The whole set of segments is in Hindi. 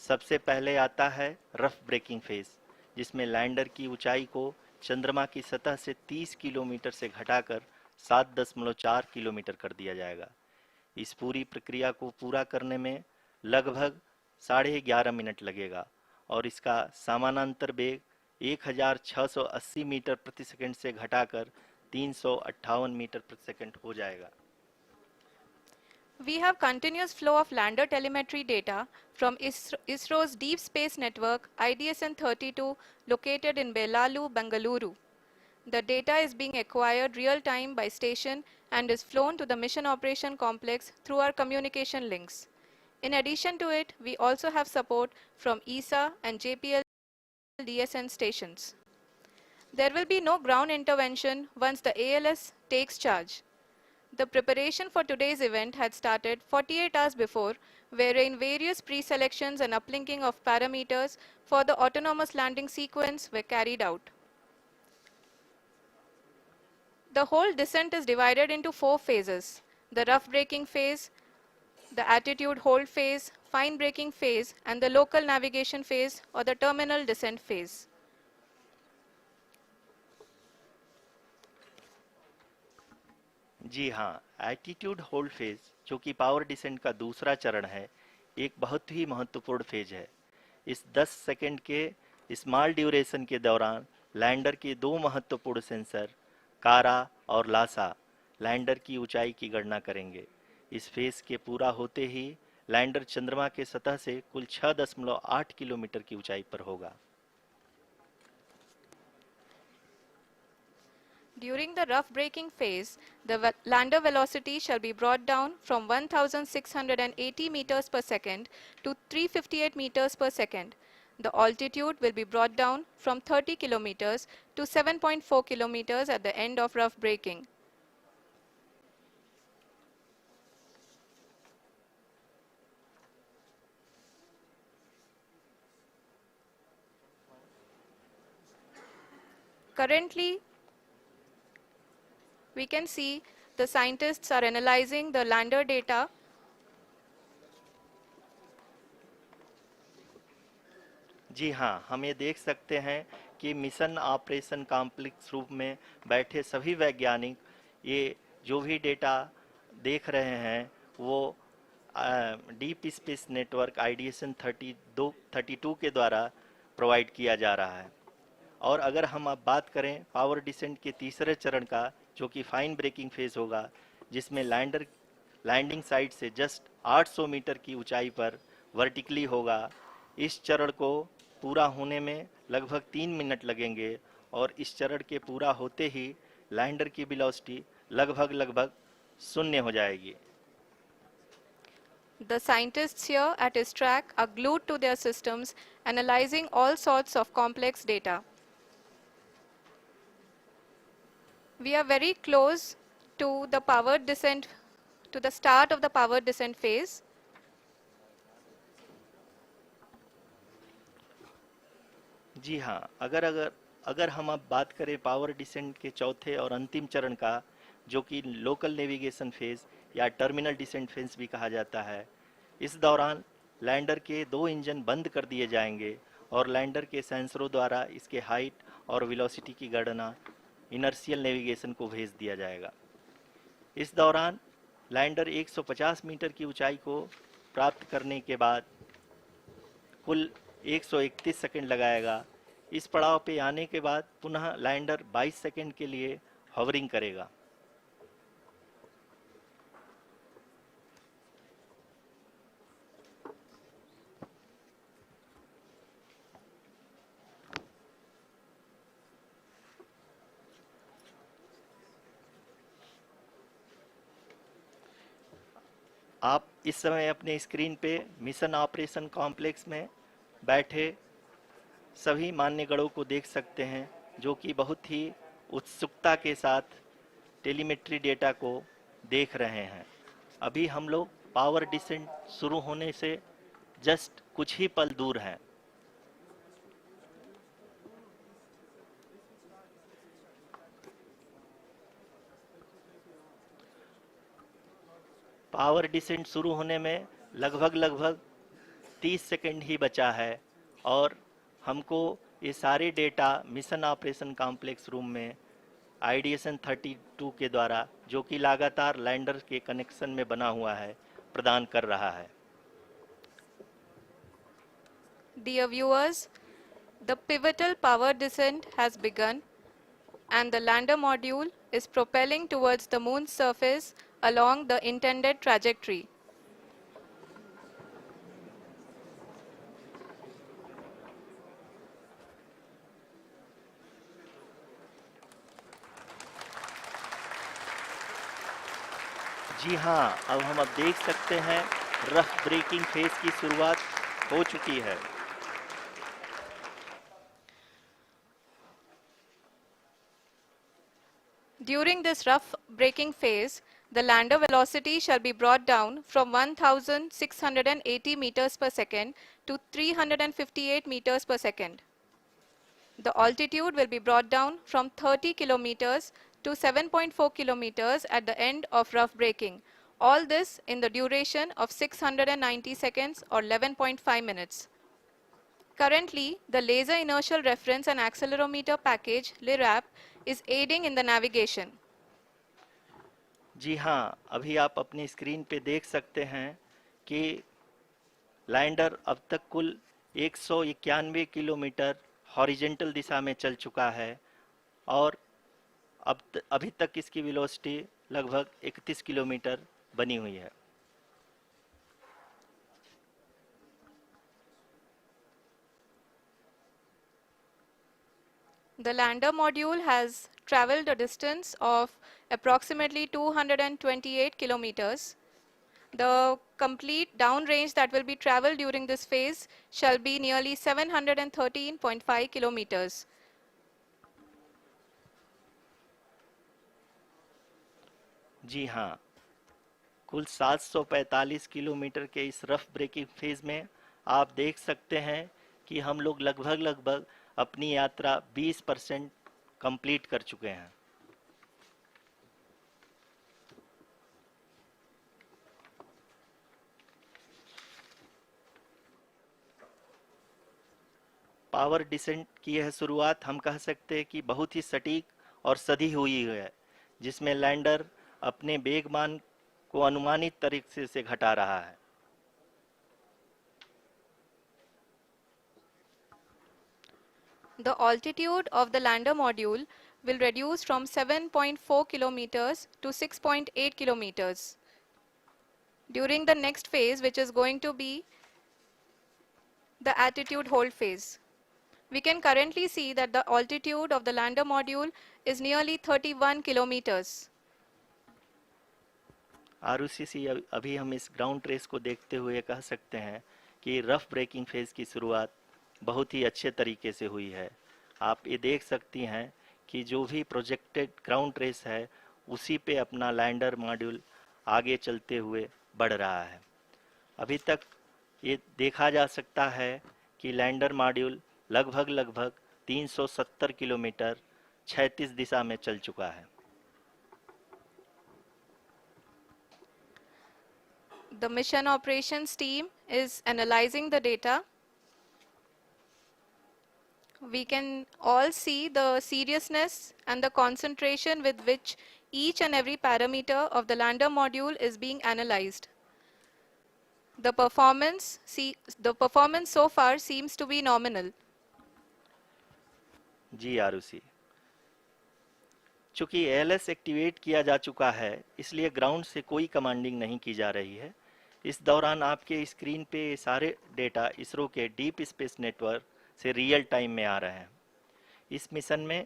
सबसे पहले आता है रफ ब्रेकिंग फेज, जिसमें लैंडर की ऊंचाई को चंद्रमा की सतह से 30 किलोमीटर से घटाकर 7.4 किलोमीटर कर दिया जाएगा। इस पूरी प्रक्रिया को पूरा करने में लगभग 11.5 मिनट लगेगा और इसका समानांतर वेग 1680 मीटर प्रति सेकंड से घटाकर 358 मीटर प्रति सेकंड हो जाएगा। We have continuous flow of lander telemetry data from ISRO's Deep Space Network IDSN-32 located in Belalu, Bengaluru. The data is being acquired real-time by station and is flown to the Mission Operation Complex through our communication links. In addition to it, we also have support from ESA and JPL DSN stations. There will be no ground intervention once the ALS takes charge. The preparation for today's event had started 48 hours before, wherein various pre-selections and uplinking of parameters for the autonomous landing sequence were carried out. The whole descent is divided into 4 phases: the rough braking phase, the attitude hold phase, fine braking phase, and the local navigation phase or the terminal descent phase. जी हाँ, एटीट्यूड होल्ड फेज, जो कि पावर डिसेंट का दूसरा चरण है, एक बहुत ही महत्वपूर्ण फेज है। इस 10 सेकंड के स्मॉल ड्यूरेशन के दौरान लैंडर के दो महत्वपूर्ण सेंसर कारा और लासा लैंडर की ऊंचाई की गणना करेंगे। इस फेज के पूरा होते ही लैंडर चंद्रमा के सतह से कुल 6.8 किलोमीटर की ऊंचाई पर होगा। During the rough braking phase, the lander velocity shall be brought down from 1680 meters per second to 358 meters per second. The altitude will be brought down from 30 kilometers to 7.4 kilometers at the end of rough braking. Currently, we can see the scientists are analyzing the lander data. जी हाँ, हम ये देख सकते हैं कि मिशन ऑपरेशन कॉम्प्लेक्स रूप में बैठे सभी वैज्ञानिक ये जो भी डेटा देख रहे हैं वो डीप स्पेस नेटवर्क आईडीएसएन 32 के द्वारा प्रोवाइड किया जा रहा है। और अगर हम अब बात करें पावर डिसेंट के तीसरे चरण का, जो कि फाइन ब्रेकिंग फेज होगा, जिसमें लैंडर लैंडिंग साइट से जस्ट 800 मीटर की ऊंचाई पर वर्टिकली होगा। इस चरण को पूरा होने में लगभग 3 मिनट लगेंगे और इस चरण के पूरा होते ही लैंडर की वेलोसिटी लगभग शून्य हो जाएगी। The scientists here at ISTRAC are glued to their systems, analyzing all sorts of complex data. We are very close to the powered descent, to the start of the powered descent phase. जी हाँ, अगर हम अब बात करें पावर डिसेंट के चौथे और अंतिम चरण का, जो कि लोकल नेविगेशन फेज या टर्मिनल डिसेंट फेज भी कहा जाता है, इस दौरान लैंडर के दो इंजन बंद कर दिए जाएंगे और लैंडर के सेंसरों द्वारा इसके हाइट और वेलोसिटी की गणना इनर्शियल नेविगेशन को भेज दिया जाएगा। इस दौरान लैंडर 150 मीटर की ऊंचाई को प्राप्त करने के बाद कुल 131 सेकंड लगाएगा। इस पड़ाव पे आने के बाद पुनः लैंडर 22 सेकंड के लिए हॉवरिंग करेगा। आप इस समय अपने स्क्रीन पे मिशन ऑपरेशन कॉम्प्लेक्स में बैठे सभी मान्यगणों को देख सकते हैं, जो कि बहुत ही उत्सुकता के साथ टेलीमेट्री डेटा को देख रहे हैं। अभी हम लोग पावर डिसेंट शुरू होने से जस्ट कुछ ही पल दूर हैं। पावर डिसेंट शुरू होने में लगभग 30 सेकंड ही बचा है और हमको ये सारे data mission operation complex room में आईडीएसएन 32 के द्वारा, जो कि लगातार लैंडर के कनेक्शन में बना हुआ है, प्रदान कर रहा है। Dear viewers, the pivotal power descent has begun and the lander module is propelling towards the moon's surface along the intended trajectory. जी हाँ, अब देख सकते हैं रफ ब्रेकिंग फेज की शुरुआत हो चुकी है। During this rough braking phase, the lander velocity shall be brought down from 1680 meters per second to 358 meters per second. The altitude will be brought down from 30 kilometers to 7.4 kilometers at the end of rough braking. All this in the duration of 690 seconds or 11.5 minutes. Currently, the Laser Inertial Reference and Accelerometer package (LIRAP) is aiding in the navigation. जी हाँ, अभी आप अपनी स्क्रीन पे देख सकते हैं कि लैंडर अब तक कुल 191 किलोमीटर हॉरिजेंटल दिशा में चल चुका है और अभी तक इसकी वेलोसिटी लगभग 31 किलोमीटर बनी हुई है। The lander module has traveled a distance of approximately 228 kilometers. The complete downrange that will be traveled during this phase shall be nearly 713.5 kilometers. जी हाँ, कुल 745 किलोमीटर के इस रफ ब्रेकिंग फेज में आप देख सकते हैं कि हम लोग लगभग अपनी यात्रा 20% कंप्लीट कर चुके हैं। पावर डिसेंट की यह शुरुआत हम कह सकते हैं कि बहुत ही सटीक और सधी हुई है, जिसमें लैंडर अपने वेगमान को अनुमानित तरीके से घटा रहा है। The altitude of the lander module will reduce from 7.4 kilometers to 6.8 kilometers. During the next phase, which is going to be the attitude hold phase. We can currently see that the altitude of the lander module is nearly 31 kilometers. Arushi, अभी हम इस ग्राउंड ट्रेस को देखते हुए कह सकते हैं कि रफ ब्रेकिंग फेज की शुरुआत बहुत ही अच्छे तरीके से हुई है। आप ये देख सकती हैं कि जो भी प्रोजेक्टेड ग्राउंड ट्रेस है उसी पे अपना लैंडर मॉड्यूल आगे चलते हुए बढ़ रहा है। अभी तक ये देखा जा सकता है कि लैंडर मॉड्यूल लगभग 370 किलोमीटर क्षैतिज दिशा में चल चुका है। The mission operations team is analyzing the data. We can all see the seriousness and the concentration with which each and every parameter of the lander module is being analyzed. The performance so far seems to be nominal. जी आरुषि, चूंकि एएलएस एक्टिवेट किया जा चुका है, इसलिए ग्राउंड से कोई कमांडिंग नहीं की जा रही है। इस दौरान आपके स्क्रीन पे सारे डेटा इसरो के डीप स्पेस नेटवर्क से रियल टाइम में आ रहे हैं। इस मिशन में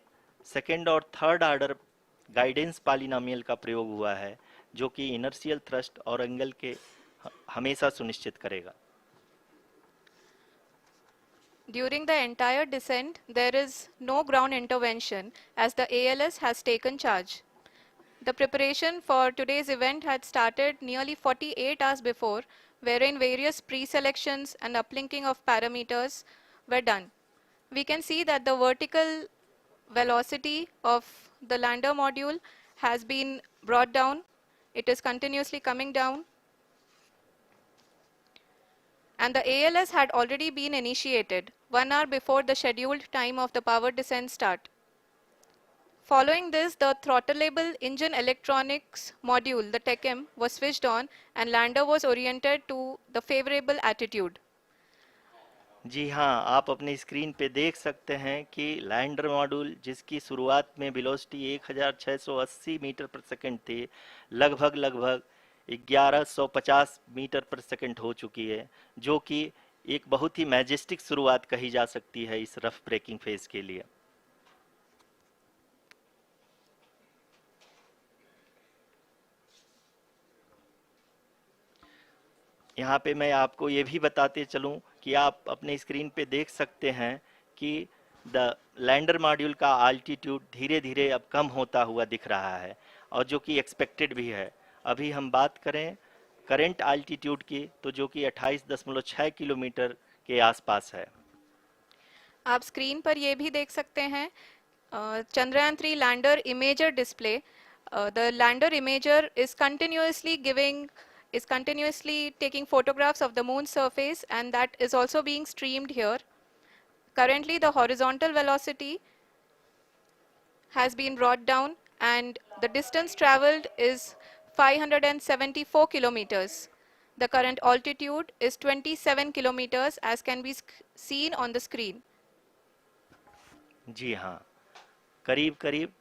सेकेंड और थर्ड ऑर्डर गाइडेंस पॉलिनोमियल का प्रयोग हुआ है, जो कि इनर्शियल थ्रस्ट और एंगल के हमेशा सुनिश्चित करेगा। During the entire descent, there is no ground intervention as the ALS has taken charge. The preparation for today's event had started nearly 48 hours before, wherein various pre-selections and uplinking of parameters were done. We can see that the vertical velocity of the lander module has been brought down. It is continuously coming down. and the ALS had already been initiated 1 hour before the scheduled time of the power descent start. Following this, the throttleable engine electronics module, the TECM, was switched on and lander was oriented to the favorable attitude. जी हाँ, आप अपनी स्क्रीन पे देख सकते हैं कि लैंडर मॉड्यूल जिसकी शुरुआत में वेलोसिटी 1680 मीटर पर सेकंड थी, लगभग 1150 मीटर पर सेकंड हो चुकी है, जो कि एक बहुत ही मैजेस्टिक शुरुआत कही जा सकती है इस रफ ब्रेकिंग फेज के लिए। यहाँ पे मैं आपको ये भी बताते चलूँ कि आप अपने स्क्रीन पे देख सकते हैं कि द लैंडर मॉड्यूल का आल्टीट्यूड धीरे धीरे अब कम होता हुआ दिख रहा है, और जो कि एक्सपेक्टेड भी है। अभी हम बात करें करंट आल्टीट्यूड की, तो जो कि 28.6 किलोमीटर के आसपास है। आप स्क्रीन पर ये भी देख सकते हैं Chandrayaan 3 lander imager display. The lander imager is continuously taking photographs of the moon's surface, and that is also being streamed here. Currently, the horizontal velocity has been brought down and the distance traveled is 574 kilometers. The current altitude is 27 kilometers as can be seen on the screen. जी हाँ, करीब करीब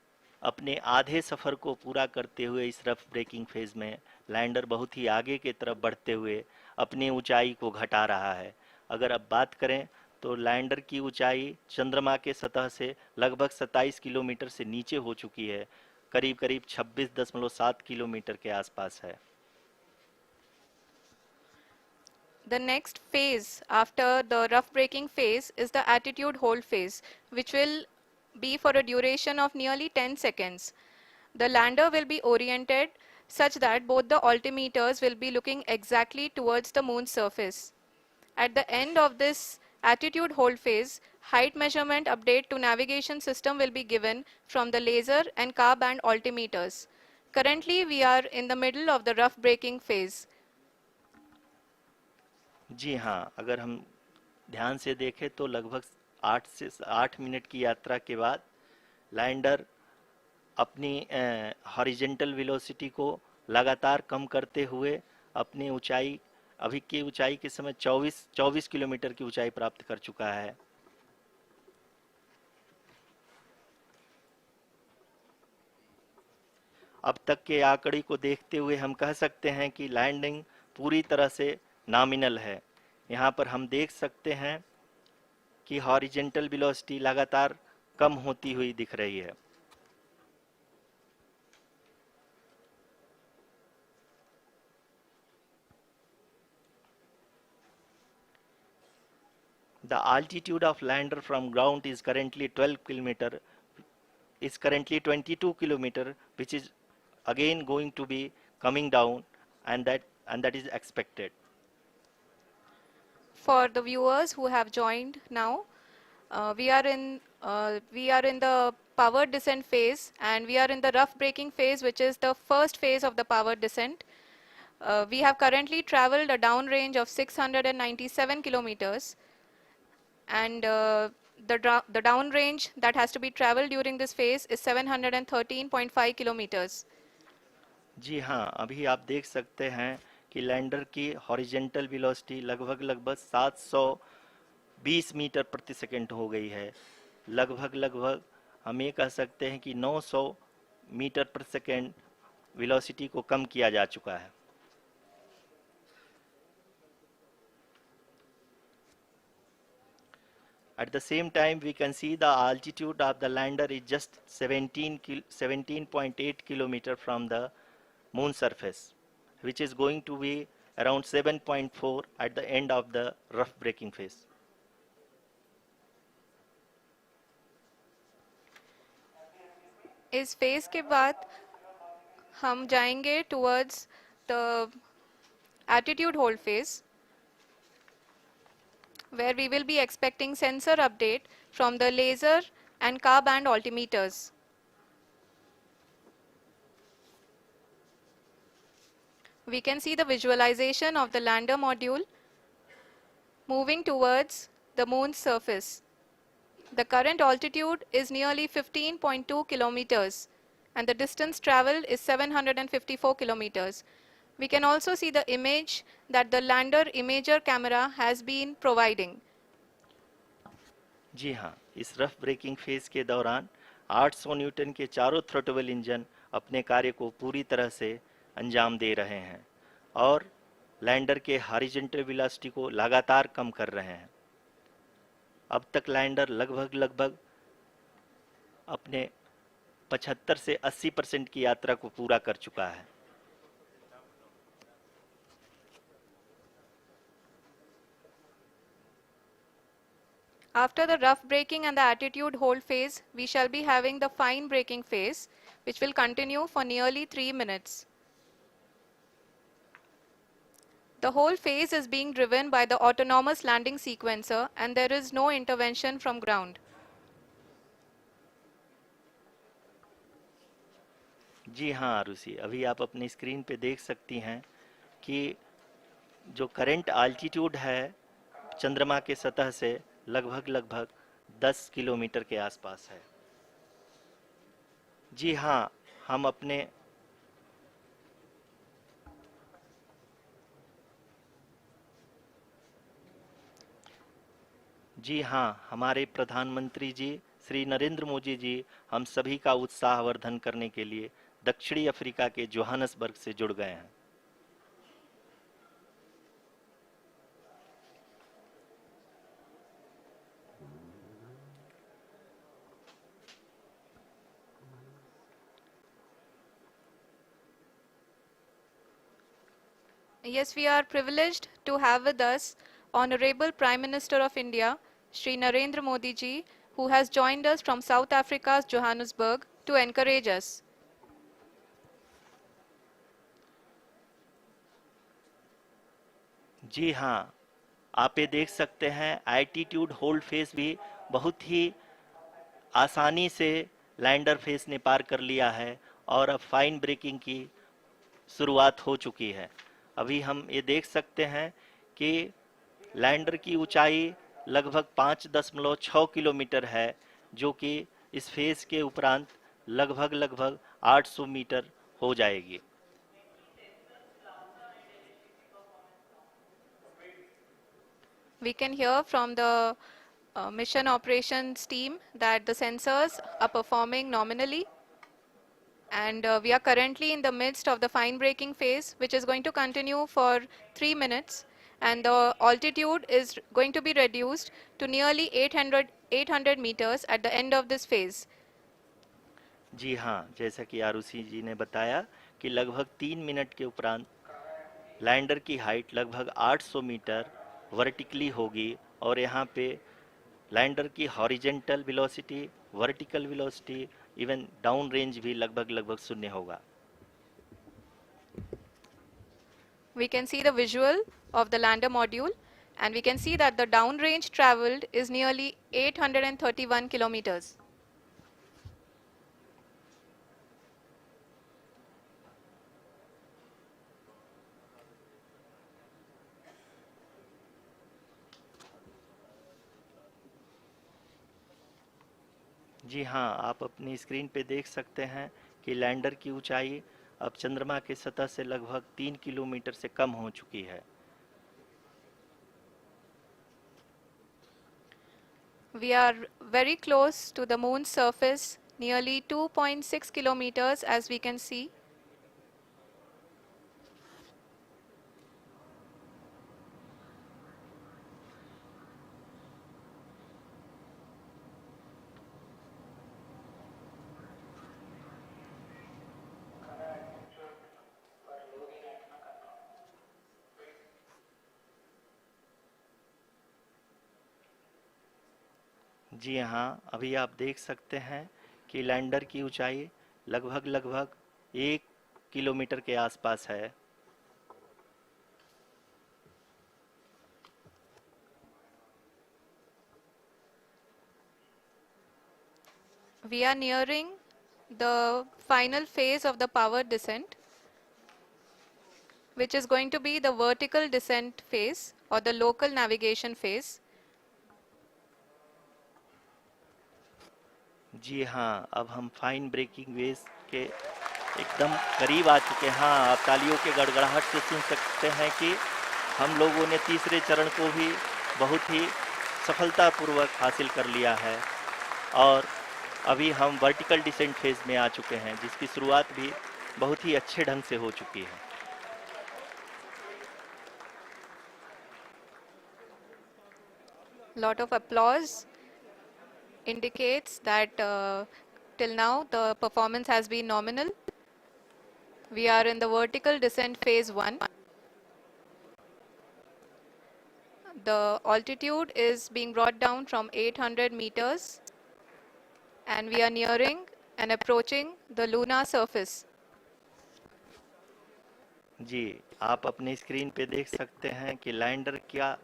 अपने आधे सफ़र को पूरा करते हुए इस रफ ब्रेकिंग फेज में लैंडर बहुत ही आगे की तरफ बढ़ते हुए अपनी ऊंचाई को घटा रहा है। अगर अब बात करें तो लैंडर की ऊंचाई चंद्रमा के सतह से लगभग 27 किलोमीटर से नीचे हो चुकी है, करीब करीब 26.7 किलोमीटर के आसपास है। The next phase after the rough braking phase is the attitude hold phase, which will be for a duration of nearly 10 seconds. The lander will be oriented such that both the altimeters will be looking exactly towards the moon's surface. At the end of this attitude hold phase, height measurement update to navigation system will be given from the laser and car band altimeters. Currently, we are in the middle of the rough braking phase. जी हाँ, अगर हम ध्यान से देखें तो लगभग 8 की यात्रा के बाद लैंडर अपनी हॉरिजेंटल वेलोसिटी को लगातार कम करते हुए अपनी ऊंचाई, अभी की ऊंचाई के समय 24 किलोमीटर की ऊंचाई प्राप्त कर चुका है। अब तक के आंकड़े को देखते हुए हम कह सकते हैं कि लैंडिंग पूरी तरह से नॉमिनल है। यहाँ पर हम देख सकते हैं कि हॉरिजेंटल वेलोसिटी लगातार कम होती हुई दिख रही है। The altitude of lander from ground is currently 22 kilometer, which is again going to be coming down, and that is expected. For the viewers who have joined now, we are in the power descent phase, and we are in the rough braking phase, which is the first phase of the power descent. We have currently traveled a downrange of 697 kilometers, and the downrange that has to be traveled during this phase is 713.5 kilometers. जी हाँ, अभी आप देख सकते हैं कि लैंडर की हॉरिजेंटल वेलोसिटी लगभग 720 मीटर प्रति सेकंड हो गई है। लगभग हम ये कह सकते हैं कि 900 मीटर प्रति सेकंड वेलोसिटी को कम किया जा चुका है। At the same time, we can see the altitude of the lander is just 17.8 kilometer from the moon surface, which is going to be around 7.4 at the end of the rough braking phase. इस फेज के बाद हम जाएंगे towards the attitude hold phase, where we will be expecting sensor update from the laser and car band altimeters. We can see the visualization of the lander module moving towards the moon's surface. The current altitude is nearly 15.2 kilometers and the distance traveled is 754 kilometers. We can also see the image that the lander imager camera has been providing. जी हाँ, इस रफ ब्रेकिंग फेज के दौरान 800 न्यूटन के चारों थ्रोटल इंजन अपने कार्य को पूरी तरह से अंजाम दे रहे हैं और लैंडर के हॉरिजॉन्टल वेलोसिटी को लगातार कम कर रहे हैं। अब तक लैंडर लगभग अपने 75 से 80% की यात्रा को पूरा कर चुका है। After the rough braking and the attitude hold phase, we shall be having the fine braking phase, which will continue for nearly 3 minutes. The whole phase is being driven by the autonomous landing sequencer and there is no intervention from ground. जी हाँ आरुषि, अभी आप अपनी स्क्रीन पे देख सकती हैं कि जो करंट आल्टीट्यूड है चंद्रमा के सतह से लगभग 10 किलोमीटर के आसपास है। जी हाँ, हम अपने जी हाँ, हमारे प्रधानमंत्री जी श्री नरेंद्र मोदी जी हम सभी का उत्साहवर्धन करने के लिए दक्षिणी अफ्रीका के जोहानसबर्ग से जुड़ गए हैं। Yes, we are privileged to have with us Honorable Prime Minister of India, Shri Narendra Modi ji, who has joined us from South Africa's Johannesburg to encourage us. जी हाँ, आप ये देख सकते हैं एल्टीट्यूड होल्ड फेस भी बहुत ही आसानी से लैंडर फेस ने पार कर लिया है और अब फाइन ब्रेकिंग की शुरुआत हो चुकी है। अभी हम ये देख सकते हैं कि लैंडर की ऊंचाई लगभग 5.6 किलोमीटर है, जो कि इस फेज के उपरांत लगभग 800 मीटर हो जाएगी। We can hear from the mission operations team that the sensors are performing nominally. And we are currently in the midst of the fine braking phase, which is going to continue for 3 minutes. And the altitude is going to be reduced to nearly 800 meters at the end of this phase. जी हाँ, जैसा कि आरुषि जी ने बताया कि लगभग 3 मिनट के उपरांत लैंडर की हाइट लगभग 800 मीटर वर्टिकली होगी और यहाँ पे लैंडर की horizontal velocity, vertical velocity, even down range भी लगभग शून्य होगा। We can see the visual of the lander module and we can see that the downrange traveled is nearly 831 kilometers. जी हाँ, आप अपनी स्क्रीन पे देख सकते हैं कि लैंडर की ऊंचाई अब चंद्रमा के सतह से लगभग 3 किलोमीटर से कम हो चुकी है। We are very close to the moon's surface, nearly 2.6 kilometers as we can see. जी हाँ, अभी आप देख सकते हैं कि लैंडर की ऊंचाई लगभग 1 किलोमीटर के आसपास है। We are nearing the final phase of the power descent. which is going to be the vertical descent phase or the local navigation phase. जी हाँ, अब हम फाइन ब्रेकिंग वेव्स के एकदम करीब आ चुके हैं। हाँ, आप तालियों के गड़गड़ाहट से सुन सकते हैं कि हम लोगों ने तीसरे चरण को भी बहुत ही सफलतापूर्वक हासिल कर लिया है और अभी हम वर्टिकल डिसेंट फेज में आ चुके हैं, जिसकी शुरुआत भी बहुत ही अच्छे ढंग से हो चुकी है। Lot of applause indicates that till now the performance has been nominal. We are in the vertical descent phase 1. The altitude is being brought down from 800 meters and we are nearing and approaching the lunar surface. जी, आप अपनी स्क्रीन पे देख सकते हैं कि लैंडर का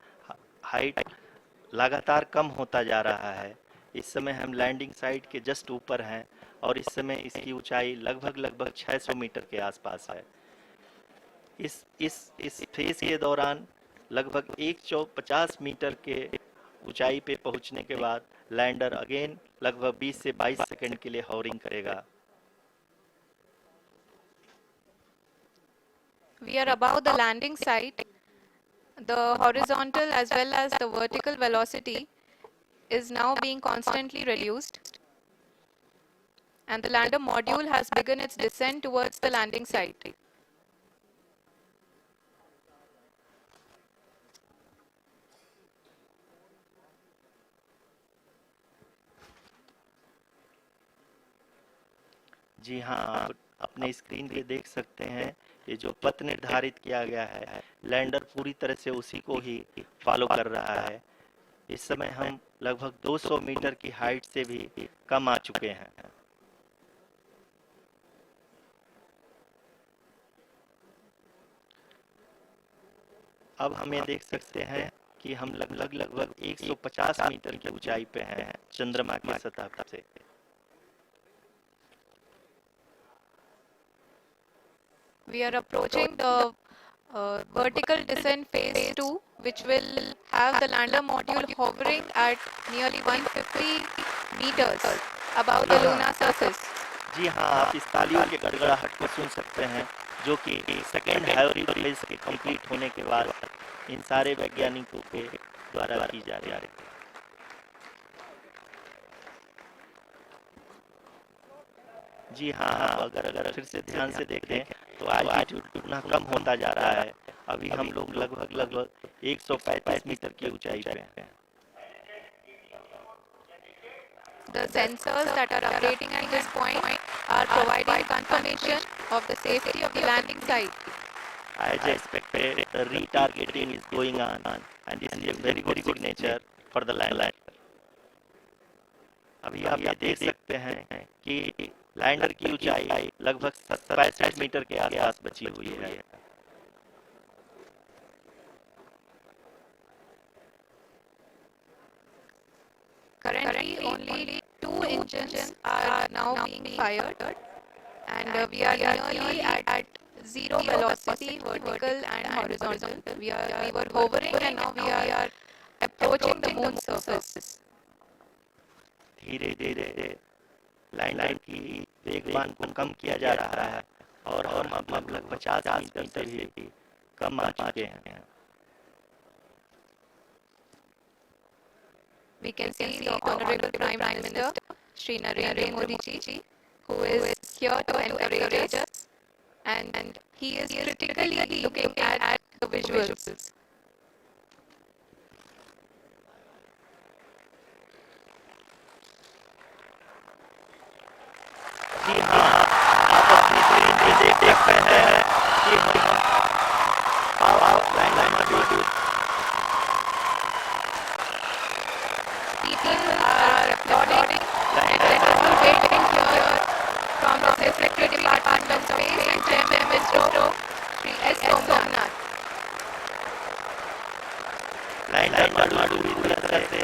हाइट लगातार कम होता जा रहा है। इस समय हम लैंडिंग साइट के जस्ट ऊपर हैं और इस समय इसकी ऊंचाई लगभग 600 मीटर के आसपास है। इस फेज के दौरान लगभग 150 मीटर के ऊंचाई पे पहुंचने के बाद लैंडर अगेन लगभग 20 से 22 सेकंड के लिए हॉवरिंग करेगा। We are above the landing site. The horizontal as well as the vertical velocity is now being constantly reduced. And the lander module has begun its descent towards the landing site. जी हाँ, आप अपने स्क्रीन पे देख सकते हैं ये जो पथ निर्धारित किया गया है, लैंडर पूरी तरह से उसी को ही फॉलो कर रहा है। इस समय हम लगभग 200 मीटर की हाइट से भी कम आ चुके हैं। अब हमें देख सकते हैं कि हम लगभग 150 मीटर की ऊंचाई पे हैं चंद्रमा की सतह से। We are approaching the vertical descent phase 2, which will have the lander module hovering at nearly 150 meters above the lunar surface. जी हाँ, आप इस तालियों के गड़गड़ाहट को सुन सकते हैं, जो कि सेकेंड हाइब्रिड फेज के कंप्लीट होने के बाद इन सारे वैज्ञानिकों के द्वारा की जा रही है। जी हाँ, अगर फिर से ध्यान से देखें तो एल्टीट्यूड उतना कम होता जा रहा है। अभी हम लोग लगभग 135 मीटर की ऊंचाई पे हैं। The sensors that are operating at this point are providing confirmation of the safety of the landing site. As expected, the retargeting is going on, and this is a very good signature for the lander. अभी आप ये देख सकते हैं कि लैंडर की ऊंचाई लगभग 65 मीटर के आसपास बची हुई है। Currently, only 2 engines are now being fired, and we are nearly at zero velocity, vertical and horizontal. We were hovering, and now we are approaching the moon surface. धीरे धीरे लैंडर की वेगमान को कम किया जा रहा है और हम अब लगभग 50 मीटर से भी कम आ चुके हैं। We can see the Honorable Prime Minister, Shri Narendra Modi ji, who is here to encourage us, and he is critically looking at the visuals. जी हाँ, आप अपनी स्क्रीन पे देख सकते हैं कि People are applauding and all waiting here from the Secretary Department of Space and Chairman ISRO, Shri S. Somnath. Lander module पूरी तरह से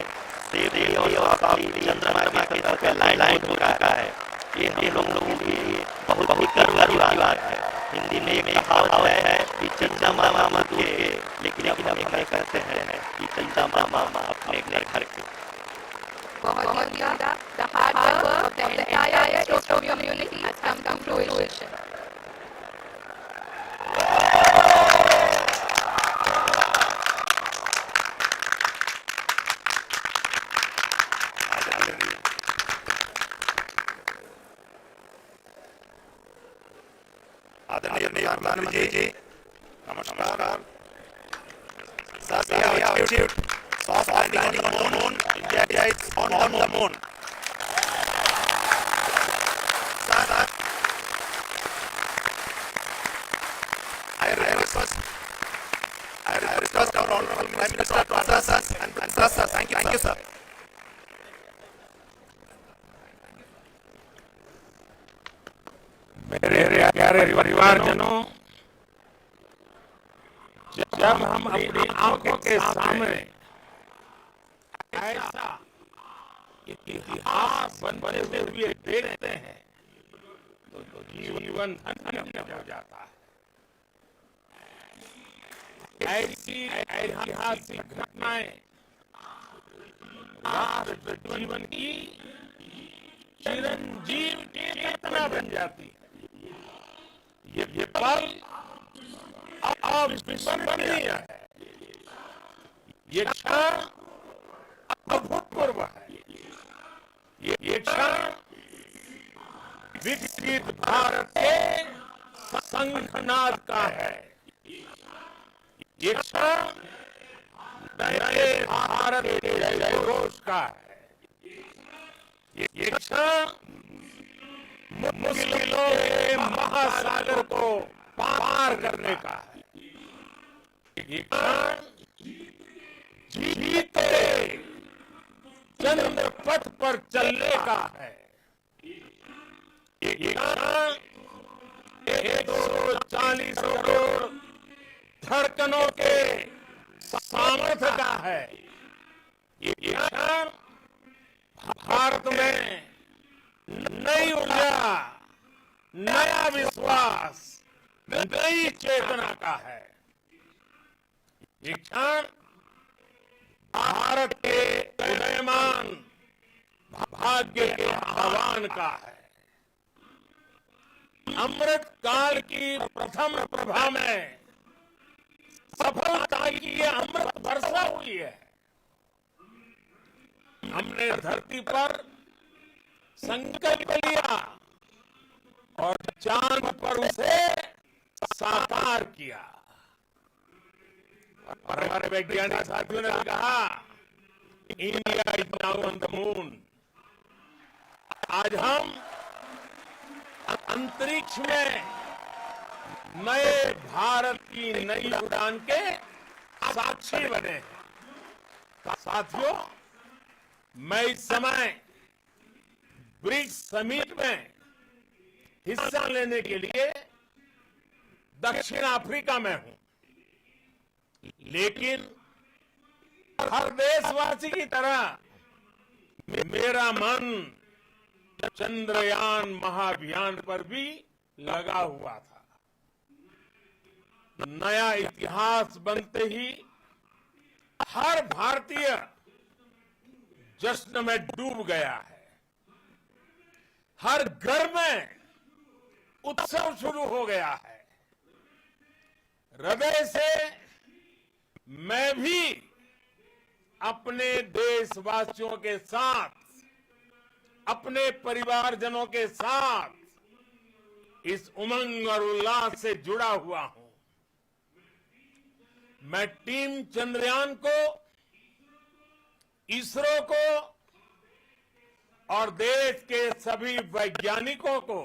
सेफली और काफी चंद्रमा की सतह पे लैंड हो रहा है। ये हम लोगों के लिए बहुत गर्व की बात है। हिंदी में एक कहावत है, कि चंदा मामा थे, लेकिन अब हमें कहते हैं कि चंदा मामा अपने घर के। The hard work of the entire ISRO community has come to fruition. आदरणीय प्रधानमंत्री जी, नमस्कार। Sir, we have achieved soft landing on the moon. India is on the moon. Sir, I request our honorable Prime Minister to address us and address us. Thank you, sir. मेरे प्यारे परिवारजनों, जब हम अपनी आंखों के सामने ऐसा इतिहास बनते हुए देखते हैं तो जीवन धन्य हो जाता है। ऐसी ऐतिहासिक घटनाएं राष्ट्र जीवन की चिरंजीव चेतना बन जाती है। ये पल अविस्मरणीय है, ये क्षण अभूतपूर्व है, ये क्षण विकसित भारत के शंखनाद का है, ये क्षण नए भारत के जयघोष का है, ये क्षण मुश्किलों के महासागर को पार करने का है, ये क्षण जीते चंद्र पथ पर चलने का है, ये क्षण 140 करोड़ धड़कनों के सामर्थ्य का है, ये क्षण भारत में नई ऊर्जा, नया विश्वास, नई चेतना का है, ये क्षण भारत के उदयमान भाग्य के आह्वान का है। अमृत काल की प्रथम प्रभा में सफलता की ये अमृत वर्षा हुई है। हमने धरती पर संकल्प लिया और चांद पर उसे साकार किया। और हमारे वैज्ञानिक साथियों ने भी कहा, India is now on the moon. आज हम अंतरिक्ष में नए भारत की नई उड़ान के साक्षी बने हैं। साथियों, मैं इस समय ब्रिक्स समिट में हिस्सा लेने के लिए दक्षिण अफ्रीका में हूं, लेकिन हर देशवासी की तरह मेरा मन चंद्रयान महाअभियान पर भी लगा हुआ था। नया इतिहास बनते ही हर भारतीय जश्न में डूब गया है। हर घर में उत्सव शुरू हो गया है। हृदय से मैं भी अपने देशवासियों के साथ, अपने परिवारजनों के साथ इस उमंग और उल्लास से जुड़ा हुआ हूं। मैं टीम चंद्रयान को, इसरो को और देश के सभी वैज्ञानिकों को